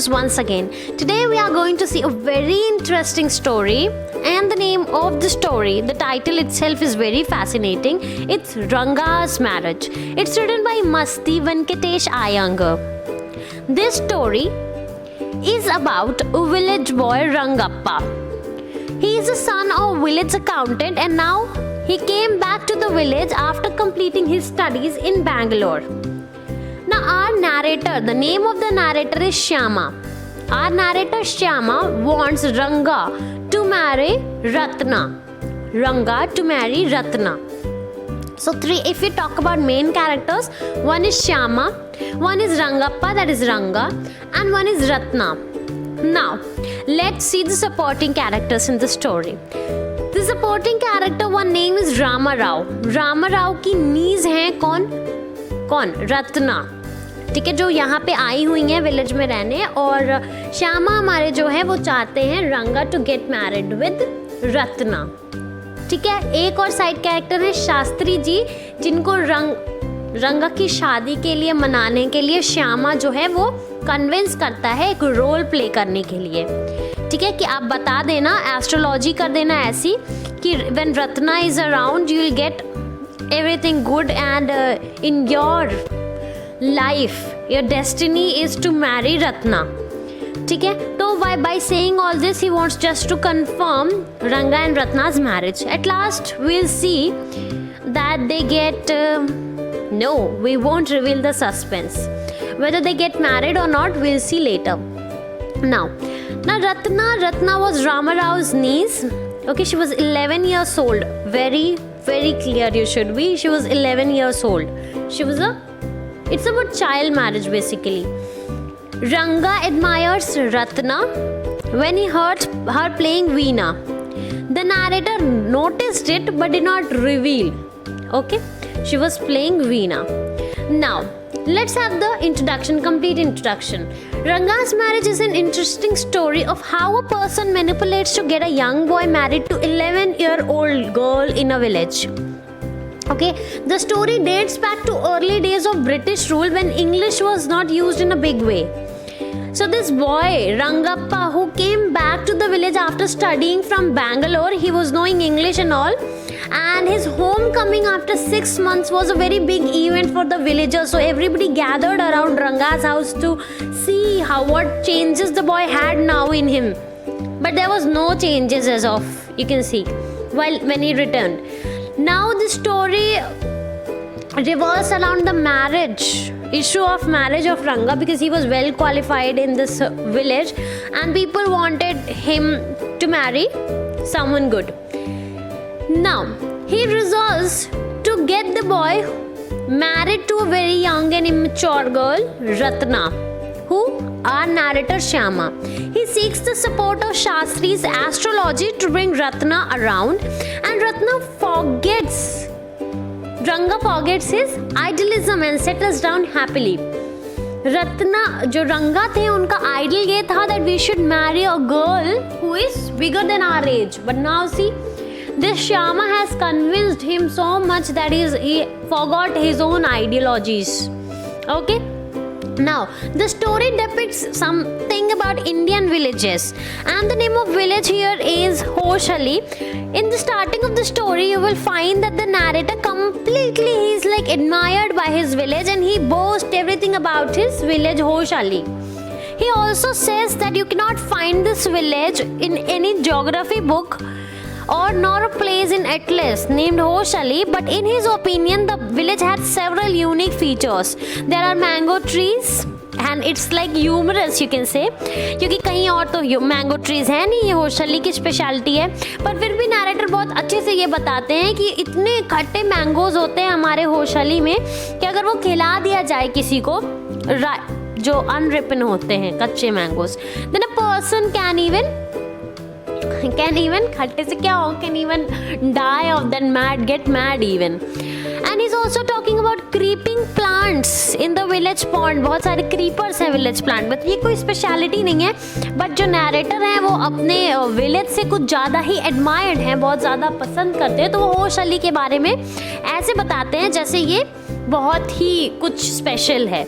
viewers once again. Today we are going to see a very interesting story, and the name of the story, the title itself is very fascinating. It's Ranga'S Marriage. It's written by Masti Venkatesh Iyengar. This story is about a village boy Rangappa. He is the son of a village accountant, and now he came back to the village after completing his studies in Bangalore. Now our narrator, the name of the narrator is Shyama. Our narrator Shyama wants Ranga to marry Ratna. Ranga to marry Ratna. So if we talk about main characters, one is Shyama, one is Rangappa, that is Ranga, and one is Ratna. Now let's see the supporting characters in the story. The supporting character, one name is Rama Rao. Rama Rao की नीज हैं कौन रत्ना, ठीक है, जो यहाँ पे आई हुई हैं विलेज में रहने, और श्यामा हमारे जो है वो चाहते हैं Ranga to get married with Ratna, ठीक है। एक और साइड कैरेक्टर है शास्त्री जी, जिनको रंगा की शादी के लिए मनाने के लिए श्यामा जो है वो कन्विंस करता है एक रोल प्ले करने के लिए, ठीक है, कि आप बता देना, एस्ट्रोलॉजी कर देना ऐसी कि when Ratna is around you will get everything good, and in your life your destiny is to marry Ratna, ठीक है। तो by saying all this he wants just to confirm Ranga and Ratna's marriage. At last we'll see that they get no, we won't reveal the suspense. Whether they get married or not, we'll see later. Now Ratna was Rama Rao's niece. Okay, she was 11 years old. Very clear you should be. She was 11 years old. It's about child marriage basically. Ranga admires Ratna when he heard her playing Veena. The narrator noticed it but did not reveal. Okay, she was playing Veena. Now let's have the complete introduction. Ranga's marriage is an interesting story of how a person manipulates to get a young boy married to 11-year-old girl in a village. Okay, the story dates back to early days of British rule when English was not used in a big way. So this boy, Rangappa, who came back to the village after studying from Bangalore, he was knowing English and all, and his homecoming after 6 months was a very big event for the villagers. So everybody gathered around Ranga's house to see what changes the boy had now in him. But there was no changes as of you can see when he returned. Now the story revolves around the issue of marriage of Ranga, because he was well qualified in this village and people wanted him to marry someone good. Now he resolves to get the boy married to a very young and immature girl, Ratna, who our narrator Shyama. He seeks the support of Shastri's astrology to bring Ratna around, and Ranga forgets his idealism and settles down happily. Ratna, जो रंगा थे, उनका idol ये था that we should marry a girl who is bigger than our age. But now see, this Shyama has convinced him so much that he forgot his own ideologies. Okay? Now, the story depicts something about Indian villages, and the name of village here is Hoshali. In the starting of the story, you will find that the narrator he is like admired by his village, and he boasts everything about his village Hoshali. He also says that you cannot find this village in any geography book nor a place in atlas named Hoshali, but in his opinion the village had several unique features. There are mango trees, and it's like humorous you can say, क्योंकि कहीं और तो mango trees है नहीं, ये होशली की speciality है। पर फिर भी नैरेटर बहुत अच्छे से ये बताते हैं कि इतने खट्टे मैंगोज होते हैं हमारे होशली में कि अगर वो खिला दिया जाए किसी को, जो अनरिपन होते हैं कच्चे mangoes, then a person can even खट्टे से क्या हो, can even die of that get mad even. And he's also talking about creeping plants in the village pond. बहुत सारे creepers हैं village plant, but ये कोई speciality नहीं है. But जो narrator हैं वो अपने village से कुछ ज़्यादा ही admired हैं, बहुत ज़्यादा पसंद करते हैं, तो वो होश अली के बारे में ऐसे बताते हैं जैसे ये बहुत ही कुछ special है.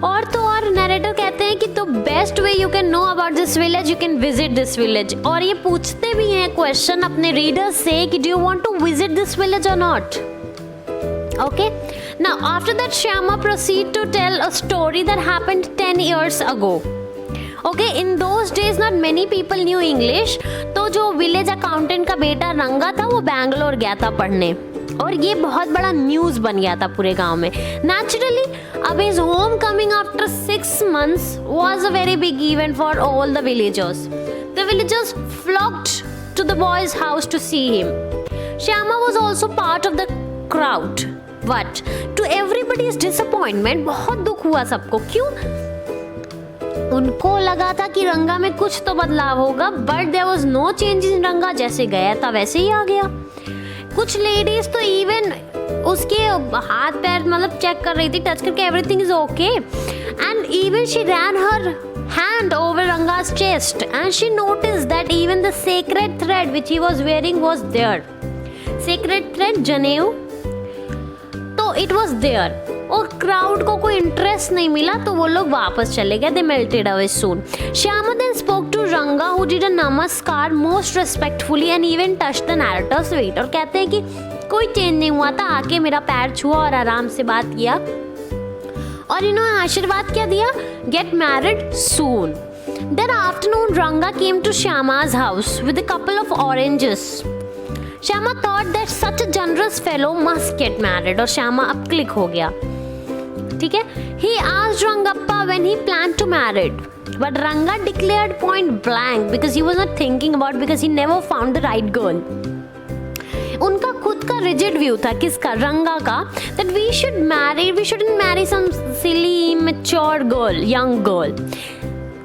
और तो और नरेटर कहते हैं कि तो best way you can know about this village, you can visit this village. और ये पूछते भी हैं क्वेश्चन अपने रीडर्स से कि do you want to visit this village और not. Okay, now after that Shyama proceed to tell a story that happened 10 years ago. Okay, in those days not many people knew English. तो जो village accountant का बेटा रंगा था वो बैंगलोर गया था पढ़ने, और ये बहुत बड़ा न्यूज़ बन गया था पूरे गांव में। Naturally, अब his home coming after 6 months was a very big event for all the villagers. The villagers flocked to the boy's house to see him. Shyama was also part of the crowd. But to everybody's disappointment, बहुत दुख हुआ सबको। क्यों? उनको लगा था कि रंगा में कुछ तो बदलाव होगा, but there was no change in रंगा। जैसे गया था वैसे ही आ गया। कुछ लेडीज तो इवन उसके हाथ पैर मतलब चेक कर रही थी, टच करके everything is okay, and even she rain her hand over Ranga's chest and she noticed that even the sacred thread which he was wearing was there. Sacred thread, जनेऊ, तो इट वॉज देयर। और crowd को कोई interest नहीं मिला तो वो लोग वापस चले गए। They melted away soon. Shyama then spoke to Ranga who did a नमस्कार most respectfully and even touch the narrator's feet. और कहते हैं कि कोई चेंज नहीं हुआ था, आके मेरा पैर छुआ और आराम से बात किया और इन्होंने आशीर्वाद क्या दिया, get married soon. Then afternoon Ranga came to Shyama's house with a couple of oranges. Shyama thought that such a generous fellow must get married और श्यामा अब क्लिक हो गया। ठीक है, he asked Rangappa when he planned to marry, but Ranga declared point blank because he was not thinking about, because he never found the right girl. उनका खुद का rigid view था, किसका, रंगा का, that we shouldn't marry some silly immature girl, young girl.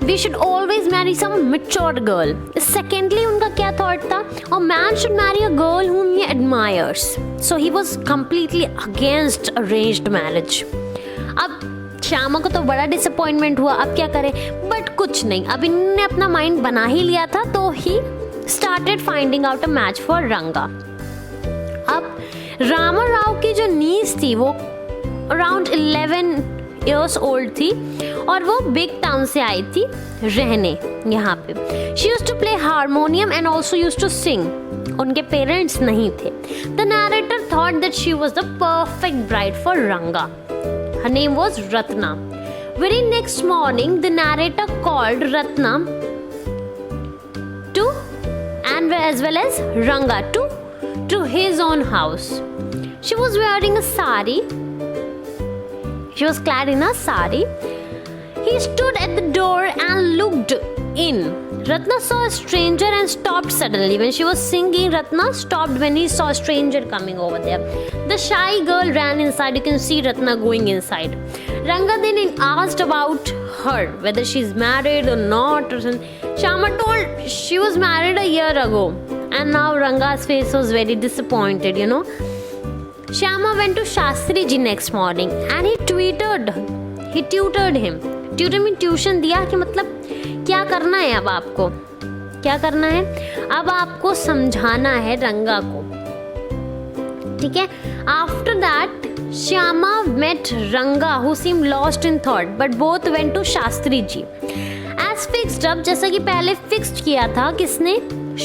We should always marry some mature girl. Secondly, उनका क्या thought था, a man should marry a girl whom he admires. So he was completely against arranged marriage. अब श्यामा को तो बड़ा disappointment हुआ, अब क्या करे, बट कुछ नहीं, अब इन्होंने अपना माइंड बना ही लिया था, तो he started finding out a match for रंगा। अब रामा राव की जो नीस थी वो अराउंड 11 years old थी और वो बिग टाउन से आई थी रहने यहाँ पे। She used to play harmonium and also used to sing. उनके पेरेंट्स नहीं थे। The narrator thought that she was the perfect bride for Ranga. Her name was Ratna. Very next morning, the narrator called Ratna to, and as well as Ranga to his own house. She was wearing a sari. She was clad in a sari. He stood at the door and looked in. Ratna saw a stranger and stopped suddenly. When she was singing, Ratna stopped when he saw a stranger coming over there. The shy girl ran inside. You can see Ratna going inside. Ranga then asked about her, whether she's married or not. Shyama told she was married a year ago. And now Ranga's face was very disappointed, you know. Shyama went to Shastri ji next morning and he tutored him. Tutor में tuition दिया कि मतलब क्या करना है, अब आपको क्या करना है, अब आपको समझाना है रंगा को। ठीक है, after that Shyama met Ranga who seemed lost in thought, but both went to Shastri ji. As fixed up, जैसा कि पहले फिक्स्ड किया था किसने,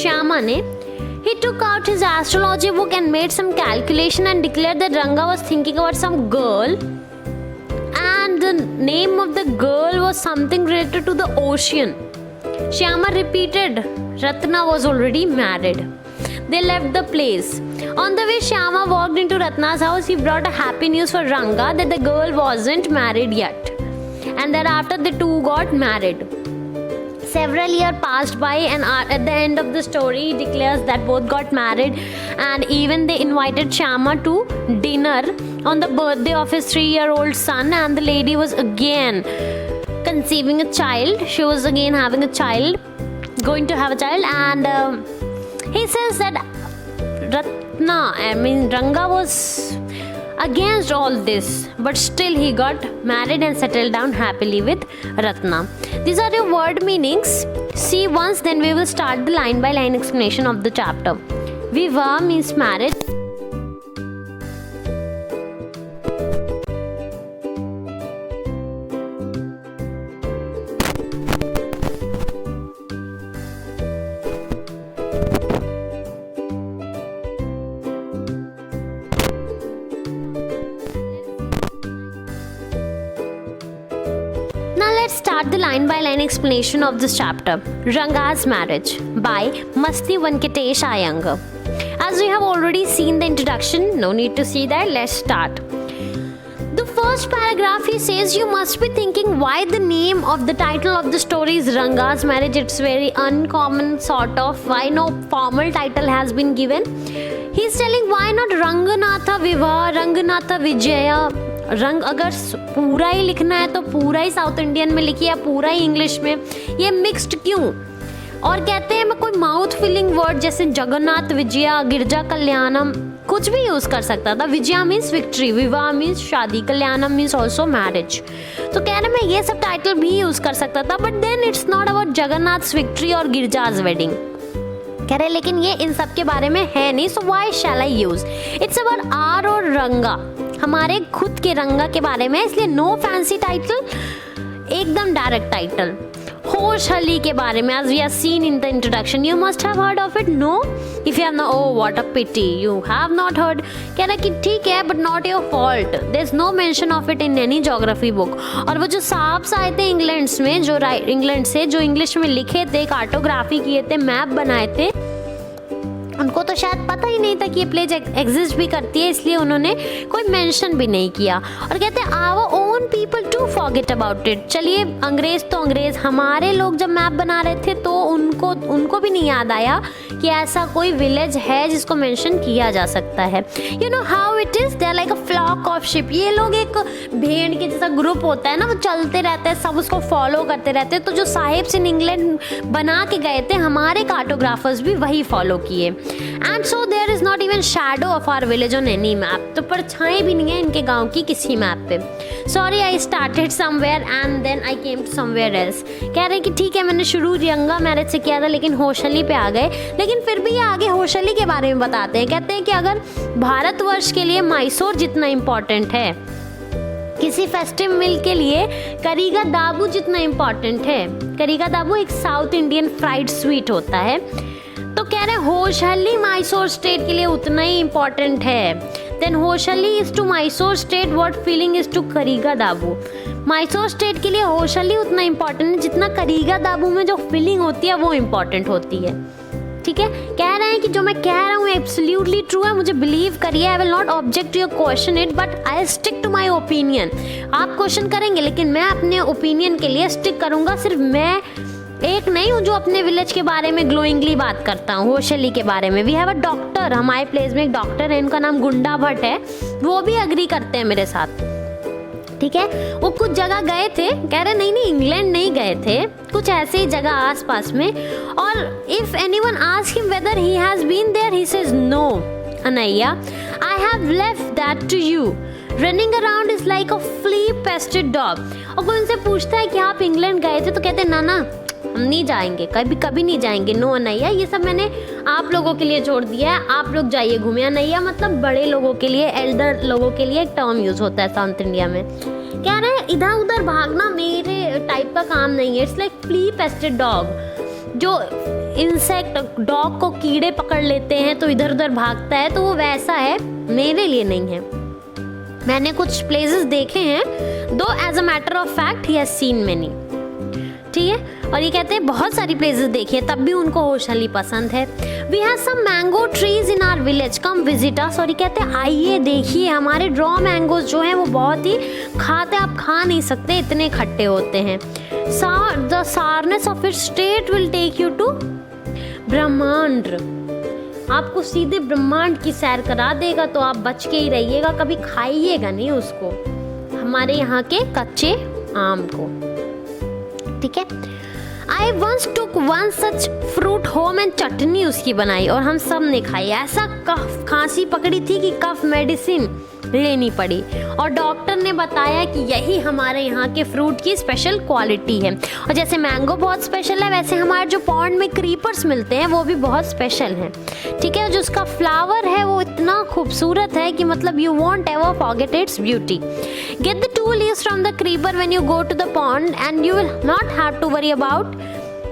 श्यामा ने, he took out his astrology book and made some calculation and declared that Ranga was thinking about some girl and the name of the girl was something related to the ocean. Shyama repeated, Ratna was already married. They left the place. On the way, Shyama walked into Ratna's house. He brought a happy news for Ranga that the girl wasn't married yet. And thereafter the two got married. Several years passed by and at the end of the story he declares that both got married and even they invited Shyama to dinner on the birthday of his 3-year-old son, and the lady was again conceiving a child. She was again having a child, going to have a child, and he says that Ranga was against all this, but still he got married and settled down happily with Ratna. These are your word meanings. See once, then we will start the line by line explanation of the chapter. Viva means marriage. start the line-by-line explanation of this chapter, Ranga'S Marriage by Masti Venkatesh Iyengar. As we have already seen the introduction, no need to see that, let's start. The first paragraph he says, you must be thinking why the name of the title of the story is Ranga'S Marriage. It's very uncommon sort of, why no formal title has been given. He's telling why not Ranganatha Vivah, Ranganatha Vijaya. रंग अगर पूरा ही लिखना है तो पूरा ही south Indian में लिखिए या पूरा ही इंग्लिश में, ये मिक्स्ड क्यों? और कहते हैं मैं कोई माउथ फिलिंग वर्ड जैसे जगन्नाथ विजया, गिरजा कल्याणम कुछ भी यूज कर सकता था. विजया मीन्स विक्ट्री, विवाह मीन्स शादी, कल्याणम मीन्स ऑल्सो मैरिज. तो कह रहे मैं ये सब टाइटल भी यूज कर सकता था, but then it's not about Jagannath victory और गिरजाज वेडिंग. कह रहे लेकिन ये इन सब के बारे में है नहीं, so why shall I use. It's about R और रंगा, हमारे खुद के रंगा के बारे में, इसलिए नो फैंसी टाइटल, एकदम डायरेक्ट टाइटल. होशहली के बारे में, as we have seen in the introduction, you must have heard of it, no? If you have not, oh what a pity, you have not heard. कह रहा कि ठीक है but not your fault, there's no mention of it in any geography book. और वो जो साहब आए थे इंग्लैंड में, जो इंग्लैंड से जो इंग्लिश में लिखे थे, कार्टोग्राफी किए थे, मैप बनाए थे, उनको तो शायद पता ही नहीं था कि ये प्लेस एग्जिस्ट भी करती है, इसलिए उन्होंने कोई मेंशन भी नहीं किया. और कहते हैं our own people to forget about it. चलिए अंग्रेज तो अंग्रेज, हमारे लोग जब मैप बना रहे थे तो उनको भी नहीं याद आया कि ऐसा कोई विलेज है जिसको मेंशन किया जा सकता है. You know how it is, they are like a flock of sheep. ये लोग एक भेड़ के जैसा ग्रुप होता है ना, वो चलते रहते हैं, सब उसको फॉलो करते रहते हैं. तो जो साहिब्स इन इंग्लैंड बना के गए थे, हमारे कार्टोग्राफर्स भी वही फॉलो किए. And so there is not even shadow of our village on any map. तो परछाई भी नहीं है इनके गांव की किसी मैप पे. Sorry I started somewhere and then I came to somewhere else. कह रहे हैं कि ठीक है मैंने शुरू रंगा मैरिज से किया था लेकिन होशहली पे आ गए, लेकिन फिर भी ये आगे होशहली के बारे में बताते हैं. कहते हैं कि अगर भारतवर्ष के लिए मैसूर जितना इम्पोर्टेंट है, किसी फेस्टिव मील के लिए करीगा दाबू जितना इम्पोर्टेंट है. करीगा दाबू एक साउथ इंडियन फ्राइड स्वीट होता है. तो कह रहे होशहली मैसूर स्टेट के लिए उतना ही इम्पोर्टेंट है. Then Hoshahalli is to Mysore state what feeling is to करीगा दाबू. मैसूर स्टेट के लिए होशहली उतना इम्पोर्टेंट है जितना करीगा दाबू में जो फीलिंग होती है वो इम्पोर्टेंट होती है. ठीक है, कह रहे हैं कि जो मैं कह रहा हूँ एब्सोल्युटली ट्रू है, मुझे बिलीव करिए. I will not object your question it but I stick to my opinion. आप क्वेश्चन करेंगे लेकिन मैं अपने ओपिनियन के लिए स्टिक करूँगा. सिर्फ मैं एक नहीं हूँ जो अपने विलेज के बारे में ग्लोइंगली बात करता हूँ, होशहली के बारे में. वी हैव अ डॉक्टर, हमारे प्लेस में एक डॉक्टर है, इनका नाम गुंडा भट्ट है, वो भी अग्री करते हैं मेरे साथ. ठीक है, वो कुछ जगह गए थे, कह रहे नहीं इंग्लैंड नहीं गए थे, कुछ ऐसे ही जगह आसपास में. और if anyone ask him whether he has been there, he says no Annayya, I have left that to you. Running around is like a flea pestered dog. और कोई उनसे पूछता है कि आप इंग्लैंड गए थे, तो कहते ना हम नहीं जाएंगे, कभी नहीं जाएंगे. नो अनैया, ये सब मैंने आप लोगों के लिए छोड़ दिया है, आप लोग जाइए घूमिए. अनैया मतलब बड़े लोगों के लिए, एल्डर लोगों के लिए एक टर्म यूज होता है साउथ इंडिया में. कह रहे हैं इधर उधर भागना मेरे टाइप का काम नहीं है. It's like flea pestered dog, जो इंसेक्ट डॉग को कीड़े पकड़ लेते हैं तो इधर उधर भागता है, तो वो वैसा है, मेरे लिए नहीं है. मैंने कुछ प्लेसेस देखे हैं, though as a matter of fact he has seen many. ठीक है, और ये कहते हैं बहुत सारी प्लेसेस देखी है, तब भी उनको होशहली पसंद है. We have some mango trees in our village, come visit us. और ये कहते हैं आइए देखिए, हमारे ड्रॉ मैंगोज जो हैं वो बहुत ही खाते, आप खा नहीं सकते, इतने खट्टे होते हैं. The sourness of it state will take you to Brahmand. आपको सीधे ब्रह्मांड की सैर करा देगा, तो आप बच के ही रहिएगा, कभी खाइएगा नहीं उसको, हमारे यहाँ के कच्चे आम को. ठीक है, I once took one such fruit home and chutney उसकी बनाई और हम सब ने खाई. ऐसा कफ खांसी पकड़ी थी कि कफ मेडिसिन लेनी पड़ी, और डॉक्टर ने बताया कि यही हमारे यहाँ के फ्रूट की स्पेशल क्वालिटी है. और जैसे मैंगो बहुत स्पेशल है, वैसे हमारे जो पॉन्ड में क्रीपर्स मिलते हैं वो भी बहुत स्पेशल हैं. ठीक है, जो उसका फ्लावर है वो इतना खूबसूरत है कि मतलब you want ever forget its beauty. Get the 2 leaves from the creeper when you go to the pond and you will not have to worry about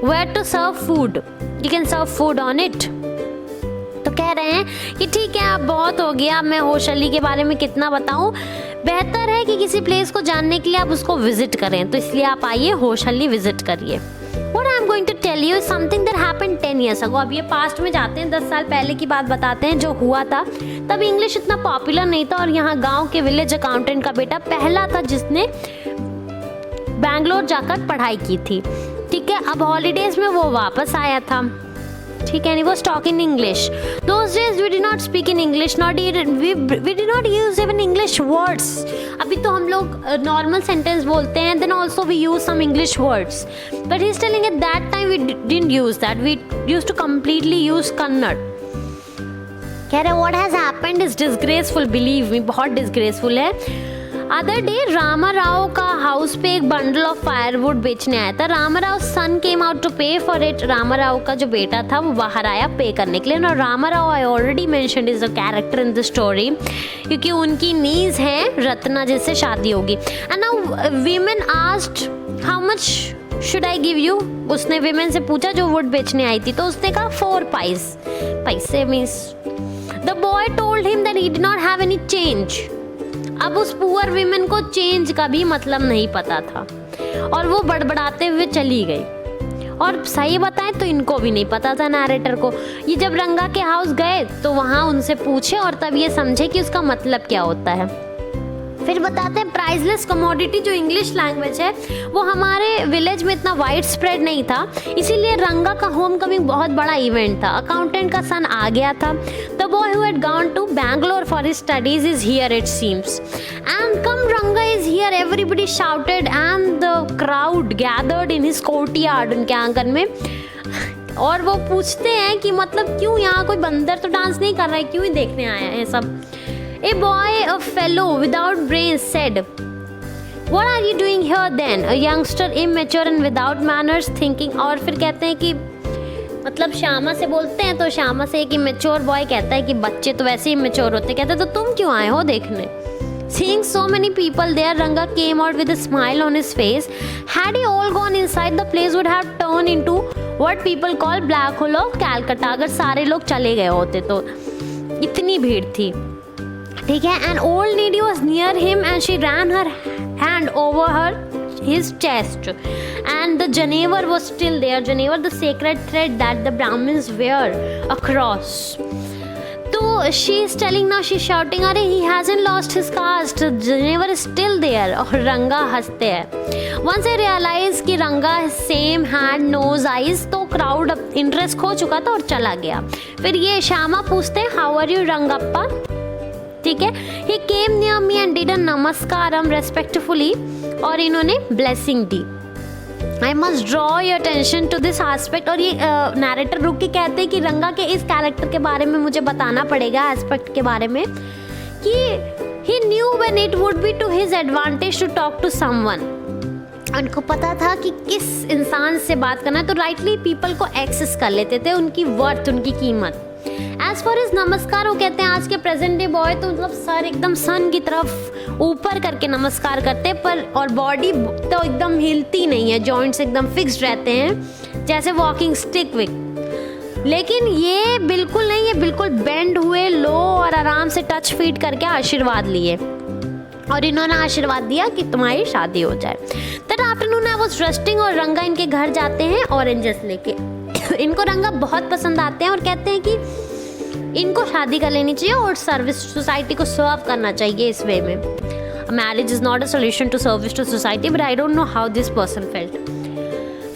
where to serve food. You can serve food on it. तो कह रहे हैं कि ठीक है अब बहुत हो गया, अब मैं होशहली के बारे में कितना बताऊं. बेहतर है कि किसी प्लेस को जानने के लिए आप उसको विजिट करें, तो इसलिए आप आइए, होशली विजिट करिए। What I'm going to tell you is something that happened 10 years ago. अब ये पास्ट में जाते हैं, 10 साल पहले की बात बताते हैं जो हुआ था। तब इंग्लिश इतना पॉपुलर नहीं था और यहाँ गांव के विलेज अकाउंटेंट का बेटा पहला था जिसने बैंगलोर जाकर पढ़ाई की थी। ठीक है, अब हॉलीडेज में वो वापस आया था। ठीक है, and he was talking English. Those days we did not speak in English, we did not use even English words. अभी तो हम लोग normal sentence बोलते हैं, then also we use some English words. But he's telling at that time we didn't use that. We used to completely use Kannada. कह रहे what has happened is disgraceful, believe me, बहुत disgraceful है। Other day Rama Rao का house पे एक bundle of firewood बेचने आया था। रामा राव सन केम आउट टू पे फॉर इट। रामा राव का जो बेटा था वो बाहर आया पे करने के लिए। और Rama Rao I already mentioned is a character in the story, क्योंकि उनकी नीज है रत्ना जिससे शादी होगी। And now women asked how much should I give you. उसने वीमेन से पूछा जो वुड बेचने आई थी, तो उसने कहा 4 पैसे means. The boy told him that he did not have any change. अब उस पुअर वीमेन को चेंज का भी मतलब नहीं पता था और वो बड़बड़ाते हुए चली गई। और सही बताएं तो इनको भी नहीं पता था नैरेटर को। ये जब रंगा के हाउस गए तो वहाँ उनसे पूछे और तब ये समझे कि उसका मतलब क्या होता है। फिर बताते हैं प्राइसलेस कमोडिटी जो इंग्लिश लैंग्वेज है वो हमारे विलेज में इतना वाइड स्प्रेड नहीं था, इसीलिए रंगा का होम कमिंग बहुत बड़ा इवेंट था। अकाउंटेंट का सन आ गया था। The boy who had gone to Bangalore for his studies is here it seems and come Ranga is here. Everybody shouted and the crowd gathered in his courtyard, उनके आंगन में। और वो पूछते हैं कि मतलब क्यों यहाँ कोई बंदर तो डांस नहीं कर रहा है, क्यों ही देखने आया है सब। A boy, a fellow without brains said, "What are you doing here then?" A youngster, immature and without manners, thinking. और फिर कहते हैं कि मतलब श्यामा से बोलते हैं तो श्यामा से एक इमेच्योर बॉय कहता है कि बच्चे तो वैसे ही इमेच्योर होते। कहते तो तुम क्यों आए हो देखने। Seeing so many people there, Ranga came out with a smile on his face. Had he all gone inside, the place would have turned into what people call black hole of Calcutta. अगर सारे लोग चले गए होते तो इतनी भीड़ थी। ठीक है, an old lady was near him and she ran her hand over his chest and the Janevar was still there. Janevar, the sacred thread that the Brahmins wear across. So she is telling now, she's shouting, अरे he hasn't lost his caste, Janevar is still there. और रंगा हंसते हैं। Once I realized कि रंगा same hand, nose, eyes, तो crowd interest खो चुका था और चला गया। फिर ये श्यामा पूछते हैं how are you रंगप्पा। ठीक है, he came near me and did a नमस्कारम respectfully और इन्होंने blessing the. I must draw your attention to this aspect। और ये नैरेटर रुक के कहते हैं कि रंगा के इस कैरेक्टर के बारे में मुझे बताना पड़ेगा, एस्पेक्ट के बारे में, कि he knew when it would be to his advantage to talk to someone। उनको पता था कि किस इंसान से बात करना है, तो राइटली पीपल को एक्सेस कर लेते थे, उनकी वर्थ, उनकी कीमत। एज फॉर इज नमस्कार, वो कहते हैं आज के प्रेजेंट डे बॉय तो मतलब सर एकदम सन की तरफ ऊपर करके नमस्कार करते हैं, पर और बॉडी तो एकदम हिलती नहीं है, जॉइंट्स एकदम फिक्स्ड रहते हैं जैसे वॉकिंग स्टिक विक। लेकिन ये बिल्कुल नहीं, ये बिल्कुल बेंड हुए, लो और आराम से टच फीट करके आशीर्वाद लिए और इन्होंने आशीर्वाद दिया कि तुम्हारी शादी हो जाए। That afternoon I was resting और रंगा इनके घर जाते हैं ऑरेंजेस लेके। इनको रंगा बहुत पसंद आते हैं और कहते हैं कि इनको शादी कर लेनी चाहिए और सर्विस सोसाइटी को सर्व करना चाहिए इस वे में। Marriage is not a solution to service to society, but I don't know how this person felt.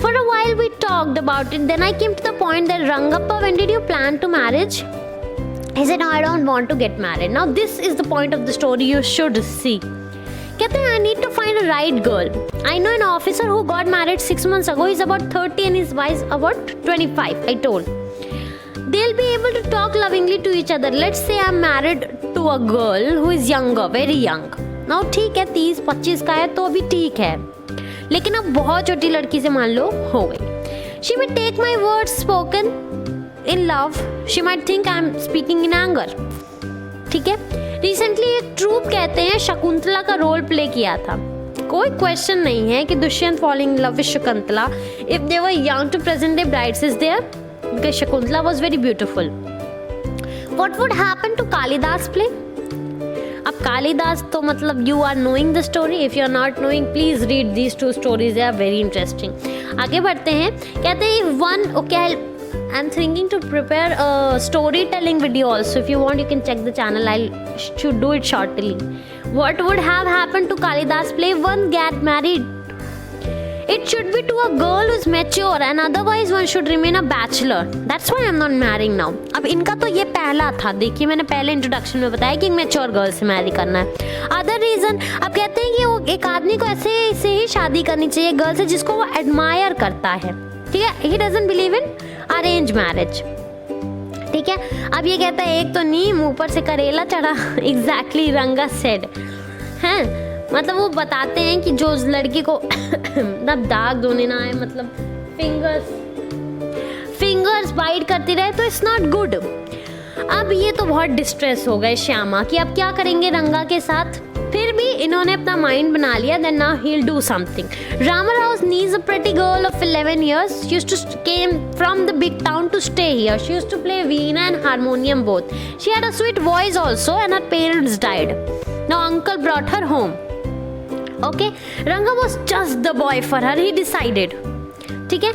For a while we talked about it, then I came to the point that Rangappa, when did you plan to marriage? He said, no, I don't want to get married. Now this is the point of the story you should see. कहते हैं I need to find a right girl. I know an officer who got married 6 months ago. He's about 30 and his wife about 25. I told. They'll be able to talk lovingly to each other. Let's say I'm married to a girl who is younger, very young. Now ठीक है, 30-25 का है तो अभी ठीक है, लेकिन अब बहुत छोटी लड़की से मान लो हो गई। She may take my words spoken in love, she might think I'm speaking in anger। ठीक है, रिसेंटली एक ट्रूप कहते हैं शकुंतला का रोल प्ले किया था। कोई क्वेश्चन नहीं है कि Dushyant falling in love with Shakuntala if they were young to present day brides is there, because Shakuntala was very beautiful. What would happen to Kalidas play? अब कालिदास तो मतलब you are knowing the story, if you are not knowing please read these 2 stories, they are very interesting. आगे बढ़ते हैं, कहते हैं one okay I am thinking to prepare a story telling video also, if you want you can check the channel, I should do it shortly. What would have happened to Kalidas play? One get married. It should be to a girl who is mature and otherwise one should remain a bachelor. That's why I'm not marrying now. अब इनका तो ये पहला था, देखिए मैंने पहले introduction में बताया कि मेच्योर गर्ल से मैरी करना है। अदर रीजन, अब कहते हैं कि वो एक आदमी को ऐसे से ही शादी करनी चाहिए गर्ल से जिसको वो एडमायर करता है, ठीक है। He doesn't believe in arranged marriage, ठीक है। अब ये कहता है एक तो नीम ऊपर से करेला चढ़ा, एग्जैक्टली रंगा सेड हैं। मतलब वो बताते हैं कि जो उस लड़की को मतलब दाग धोने ना आए, मतलब फिंगर्स बाइट करती रहे तो इट्स नॉट गुड। अब ये तो बहुत डिस्ट्रेस हो गए श्यामा कि अब क्या करेंगे रंगा के साथ। फिर भी इन्होंने अपना माइंड बना लिया, then now he'll do something. Ranga'S needs a pretty girl of 11 years. She used to came from the big town to stay here. She used to play veena and harmonium both. She had a sweet voice also, and her parents died. Now uncle brought her home. Okay, Ranga was just the boy for her. He decided. ठीक है.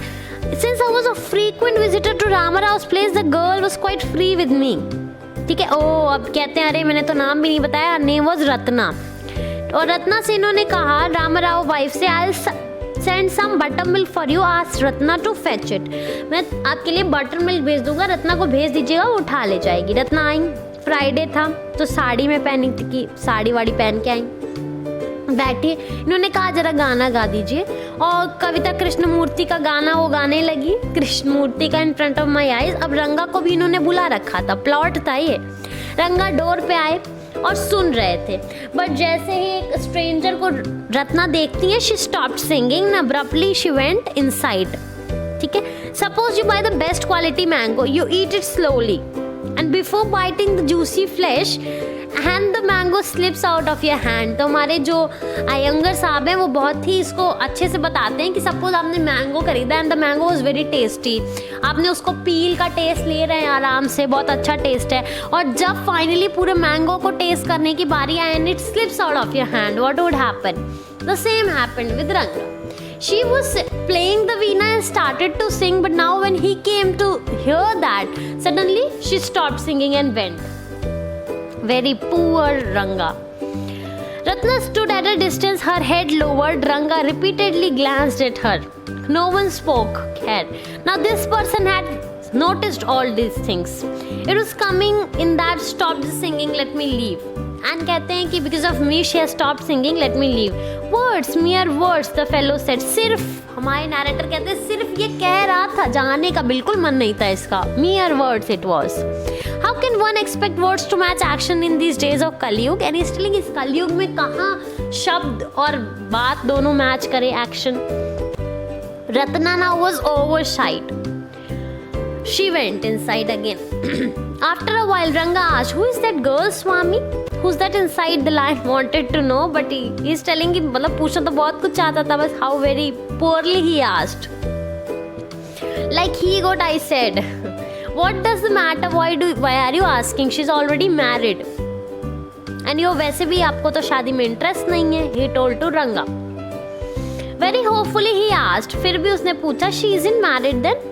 Since I was a frequent visitor to Ranga'S place, the girl was quite free with me. ठीक है। ओ अब कहते हैं अरे मैंने तो नाम भी नहीं बताया, नेम वाज रत्ना। और रत्ना से इन्होंने कहा रामाराव वाइफ से, I send some butter milk for you, ask Ratna to fetch it. मैं आपके लिए बटर मिल्क भेज दूंगा, रत्ना को भेज दीजिएगा, वो उठा ले जाएगी। रत्ना आई, फ्राइडे था तो साड़ी में पहनी थी कि साड़ी वाड़ी पहन के आई, बैठी। इन्होंने कहा जरा गाना गा दीजिए, और कविता कृष्णमूर्ति का गाना वो गाने लगी, कृष्णमूर्ति का in front of my eyes. अब रंगा को भी इन्होंने बुला रखा था, प्लॉट था ये। रंगा डोर पे आए और सुन रहे थे, बट जैसे ही एक स्ट्रेंजर को रत्ना देखती है, she stopped singing and abruptly she went inside, ठीक है। Suppose you by the best quality mango, you eat it slowly and before biting the juicy flash and the mango slips out of your hand। तो हमारे जो अयंगर साहब हैं वो बहुत ही इसको अच्छे से बताते हैं कि सपोज आपने मैंगो खरीदा and the mango was very tasty, आपने उसको पील का टेस्ट ले रहे हैं आराम से, बहुत अच्छा टेस्ट है, और जब फाइनली पूरे मैंगो को टेस्ट करने की बारी आई and it slips out of your hand, what would happen? The same happened with Ranga. She was playing the veena and started to sing, but now when he came to hear that, suddenly she stopped singing and went. Very poor Ranga. Ratna stood at a distance, her head lowered. Ranga repeatedly glanced at her. No one spoke. Now this person had noticed all these things. It was coming in that stopped singing, let me leave. And कहते हैं कि because of me she has stopped singing, let me leave. Words, mere words, the fellow said. सिर्फ हमारे narrator कहते हैं सिर्फ ये कह रहा था, जाने का बिल्कुल मन नहीं था इसका। Mere words it was. How can one expect words to match action in these days of कलयुग? And he's telling इस कलयुग में कहाँ शब्द और बात दोनों मैच करे action. Ratna now was oversight. She went inside again. After a while, Ranga asked, "Who is that girl, Swami? Who's that inside?" The lion wanted to know, but he is telling कि मतलब पूछना तो बहुत कुछ चाहता था, बस how very poorly he asked. Like he got, I said. What does the matter? Why are you asking? She's already married. And you वैसे भी आपको तो शादी में इंटरेस्ट नहीं है. He told to Ranga. Very hopefully he asked. फिर भी उसने पूछा, she isn't married then?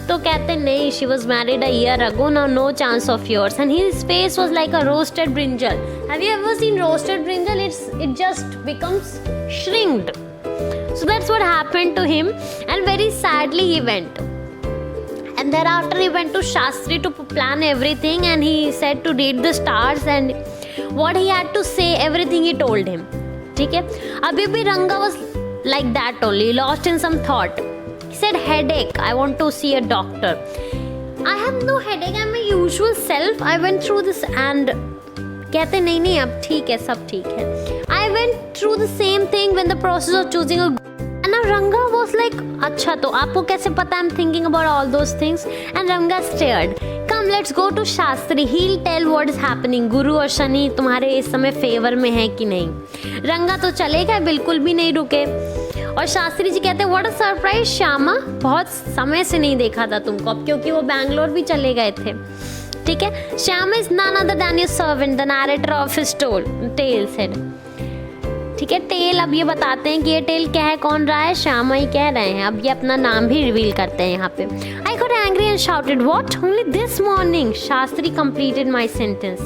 तो कहते नहीं, she was married a year ago, now no chance of yours. And his face was like a roasted brinjal. Have you ever seen roasted brinjal? It just becomes shrinked. So that's what happened to him, and very sadly he went. And thereafter he went to Shastri to plan everything, and he said to read the stars, and what he had to say, everything he told him. ठीक है, अभी भी Ranga was like that only, lost in some thought. He said, headache, I want to see a doctor. I have no headache, I'm my usual self. I went through this and कहते नहीं अब ठीक है, सब ठीक है. I went through the same thing when the process of choosing a and now Ranga was like, अच्छा तो आपको कैसे पता I'm thinking about all those things? And Ranga stared. Come, let's go to Shastri. He'll tell what is happening. गुरु और शनि तुम्हारे इस समय favour में है कि नहीं. रंगा तो चले गए, बिल्कुल भी नहीं रुके. और शास्त्री जी कहते हैं, व्हाट अ सरप्राइज श्यामा, बहुत समय से नहीं देखा था तुमको, अब क्योंकि वो बैंगलोर भी चले गए थे. ठीक है, Shyama is none other than your servant the narrator of his tale said. ठीक है, टेल अब ये बताते हैं कि ये टेल कह कौन रहा है, श्यामा ही कह रहे हैं। अब ये अपना नाम भी रिवील करते हैं यहाँ पे। I got angry and shouted what only this morning. Shastri completed my sentence.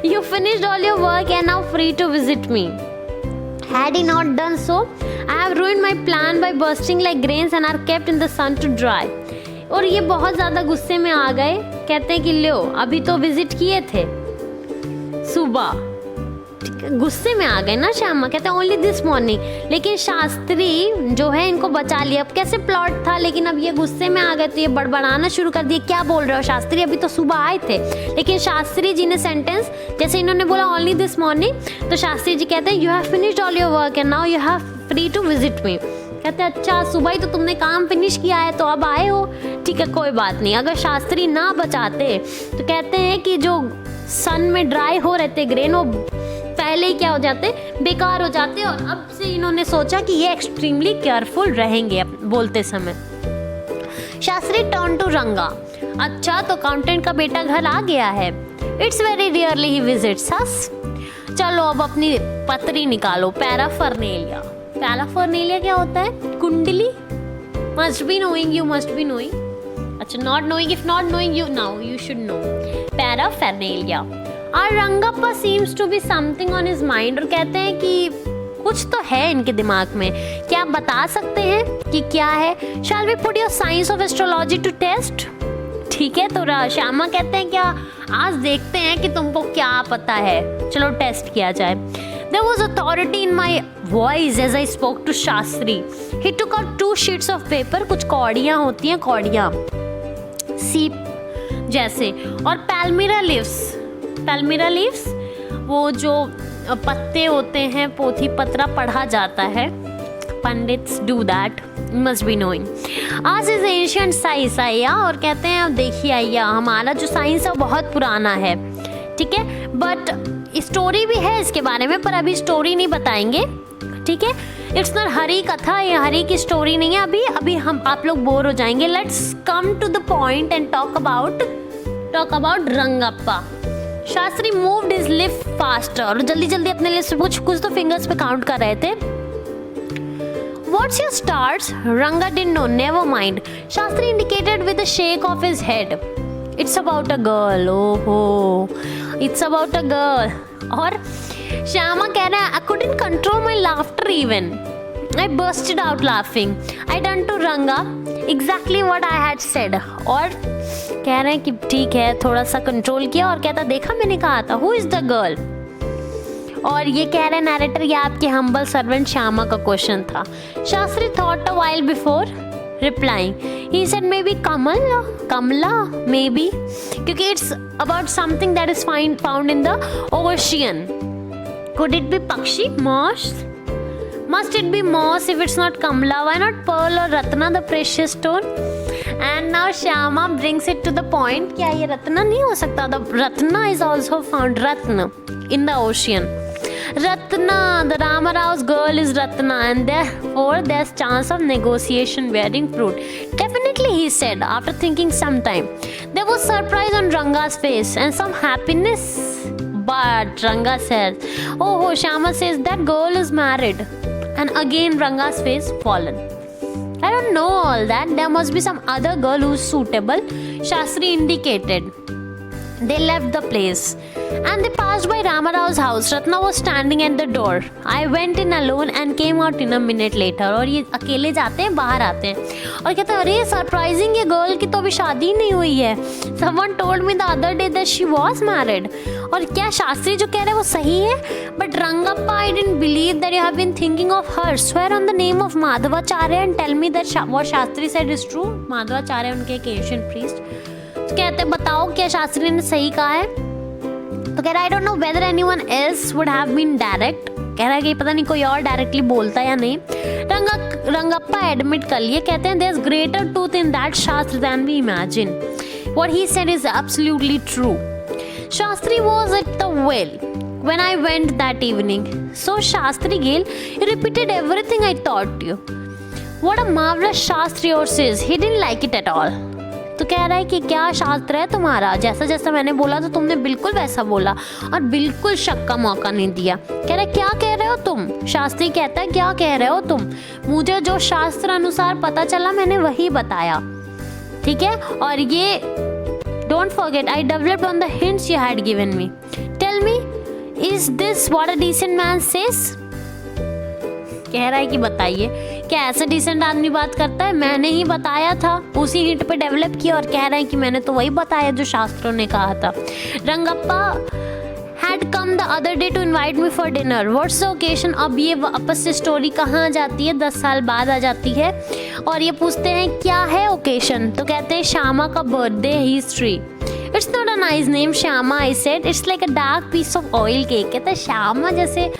You finished all your work and now free to visit me. Had he not done so, I have ruined my plan by bursting like grains and are kept in the sun to dry. और ये बहुत ज़्यादा गुस्से में आ गए, कहते हैं कि लो अभी तो विजिट किए थे सुबह, गुस्से में आ गए ना श्यामा, कहते हैं ओनली दिस मॉर्निंग। लेकिन शास्त्री जो है इनको बचा लिया। अब कैसे प्लॉट था, लेकिन अब ये गुस्से में आ गए तो ये बड़बड़ाना शुरू कर दिए, क्या बोल रहे हो शास्त्री, अभी तो सुबह आए थे। लेकिन शास्त्री जी ने सेंटेंस जैसे इन्होंने बोला ओनली दिस मॉर्निंग, तो शास्त्री जी कहते हैं you have finished all your work and now you have free to visit me. कहते हैं अच्छा सुबह ही तो तुमने काम फिनिश किया है तो अब आए हो, ठीक है कोई बात नहीं। अगर शास्त्री ना बचाते तो कहते हैं कि जो सन में ड्राई हो रहे थे ग्रेन वो पहले ही क्या हो जाते, बेकार हो जाते। और अब से इन्होंने सोचा कि ये एक्सट्रीमली केयरफुल रहेंगे बोलते समय। शास्त्री टर्न टू रंगा। अच्छा तो अकाउंटेंट का बेटा घर आ गया है। It's very rarely he visits us. चलो अब अपनी पत्री निकालो। पैराफर्नेलिया। पैराफर्नेलिया क्या होता है, कुंडली। Must be knowing, you must be knowing. अच्छा not knowing, if not knowing you now you should know. Paraphernalia. और Rangappa seems to be something on his mind. और कहते हैं कि कुछ तो है इनके दिमाग में, क्या आप बता सकते हैं कि क्या है। Shall we put your science of astrology to test. ठीक है, तो श्यामा कहते हैं क्या आज देखते हैं कि तुमको क्या पता है, चलो टेस्ट किया जाए। There was authority in my voice as I spoke to Shastri. He took out 2 sheets of paper. कुछ कौड़ियाँ होती हैं, कौड़ियाँ सीप जैसे, और पैल्मिरा लीव्स वो जो पत्ते होते हैं, पोथी पत्रा पढ़ा जाता है, pandits do that, must be knowing. आज इज एंशिएंट साइंस आया। और कहते हैं अब देखिए आइया हमारा जो साइंस है बहुत पुराना है, ठीक है, बट स्टोरी भी है इसके बारे में, पर अभी स्टोरी नहीं बताएंगे, ठीक है। इट्स नॉट हरी कथा, ये हरी की स्टोरी नहीं है अभी हम आप लोग बोर हो जाएंगे। Let's come to the point and talk about Rangappa. Shastri moved his lip faster. और जल्दी जल्दी अपने लिप्स कुछ तो फिंगर्स पे काउंट कर रहे थे। What's your stars? Ranga didn't know. Never mind. Shastri indicated with a shake of his head. It's about a girl. Oh, it's about a girl. और श्यामा कह रहा है I couldn't control my laughter even. I bursted out laughing. I turned to Ranga. Exactly what I had said. और कह रहे हैं कि ठीक है, थोड़ा सा कंट्रोल किया और कहता देखा मैंने कहा था, Who is the girl? और ये कह रहे हैं नैरेटर ये आपके हम्बल सर्वेंट श्यामा का क्वेश्चन था। Shastri thought a while before replying. He said may be Kamala may be, क्योंकि it's about something that is found in the ocean. Could it be पक्षी, moss? Must it be moss if it's not Kamla? Why not pearl or Ratna, the precious stone? And now Shyama brings it to the point. क्या ये रत्ना नहीं हो सकता? The Ratna is also found, Ratna, in the ocean. Ratna, the Ramarao's girl is Ratna, and therefore there's chance of negotiation bearing fruit. Definitely, he said after thinking some time. There was surprise on Ranga's face and some happiness. But Ranga says, oh, Shyama says that girl is married. And again Ranga's face fallen. I don't know all that. There must be some other girl who's suitable. Shastri indicated. They left the place and they passed by Ramarao's house. Ratna was standing at the door. I went in alone and came out in a minute later. और ये अकेले जाते हैं, बाहर आते हैं और कहते हैं अरे सरप्राइजिंग, ये गर्ल की तो अभी शादी नहीं हुई है. Someone told me the other day that she was married. और क्या शास्त्री जो कह रहे हैं वो सही है? But Rangappa, I didn't believe that you have been thinking of her. Swear on the name of Madhavacharya and tell me that what Shastri said is true. Madhavacharya उनके एक ancient priest. तो कहते हैं बताओ क्या शास्त्री ने सही कहा है? तो कह रहा है I don't know whether anyone else would have been direct. कह रहा है कि पता नहीं कोई और डायरेक्टली बोलता या नहीं. रंगप्पा एडमिट कर लिए, कहते हैं there's greater truth in that Shastra than we imagine. What he said is absolutely true. Shastri was at the well when I went that evening. So Shastri Gill, he repeated everything I taught you. What a marvelous Shastri yours is. He didn't like it at all. तो कह रहा है कि क्या शास्त्र है तुम्हारा, जैसा जैसा मैंने बोला तो तुमने बिल्कुल वैसा बोला और बिल्कुल शक का मौका नहीं दिया। कह रहा है क्या कह रहे हो तुम? शास्त्री कहता है क्या कह रहे हो तुम? मुझे जो शास्त्र अनुसार पता चला मैंने वही बताया, ठीक है। और ये don't forget I developed on the hints you had given me. Tell me, is this what a decent man says? कह रहा है कि बताइए क्या ऐसा डिसेंट आदमी बात करता है? मैंने ही बताया था, उसी हिंट पे डेवलप किया और कह रहा है कि मैंने तो वही बताया जो शास्त्रों ने कहा था। Rangappa had come the other day to invite me for dinner. What's the occasion? अब ये वापस से स्टोरी कहाँ आ जाती है, 10 साल बाद आ जाती है और ये पूछते हैं क्या है ओकेशन, तो कहते हैं श्यामा का birthday, history. It's not a nice name Shyama, I said, it's like a dark piece of oil cake. कहते हैं श्यामा जैसे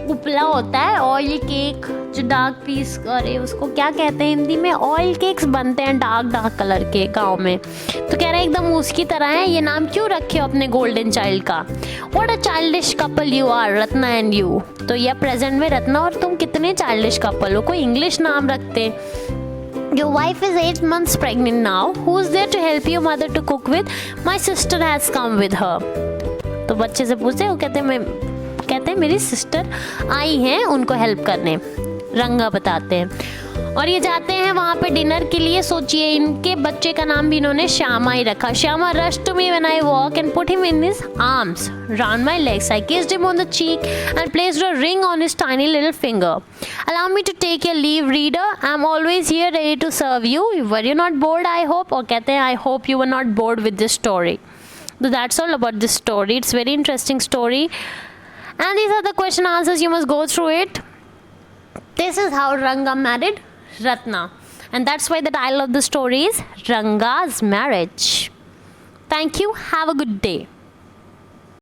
उपला होता है ऑयल केक जो डार्क पीस, अरे उसको क्या कहते हैं हिंदी में, ऑयल केक्स बनते हैं डार्क कलर के गांव में। तो कह रहे हैं एकदम उसकी तरह है, ये नाम क्यों रखे हो अपने गोल्डन चाइल्ड का? What a childish couple you are, Ratna and you. तो यह प्रेजेंट में रत्ना और तुम कितने चाइल्डिश कपल हो, कोई इंग्लिश नाम रखते। Your wife is 8 months pregnant now. Who's there to help your mother to cook with? My sister has come with her. तो बच्चे से पूछते, वो कहते हैं मेरी सिस्टर आई हैं उनको हेल्प करने, रंगा बताते हैं। और ये जाते हैं वहाँ पे डिनर के लिए। सोचिए इनके बच्चे का नाम भी इन्होंने श्यामा ही रखा। Shyama rushed to me when I walk and put him in his arms round my legs. I kissed him on the cheek and placed a ring on his tiny little finger. Allow me to take your leave, reader. I'm always here ready to serve you. Were you not bored, I hope? और कहते हैं I hope you were not bored with this story. So that's all about this story. It's very interesting story. And these are the question answers, you must go through it. This is how Ranga married Ratna, and that's why the title of the story is Ranga'S marriage. Thank you, have a good day.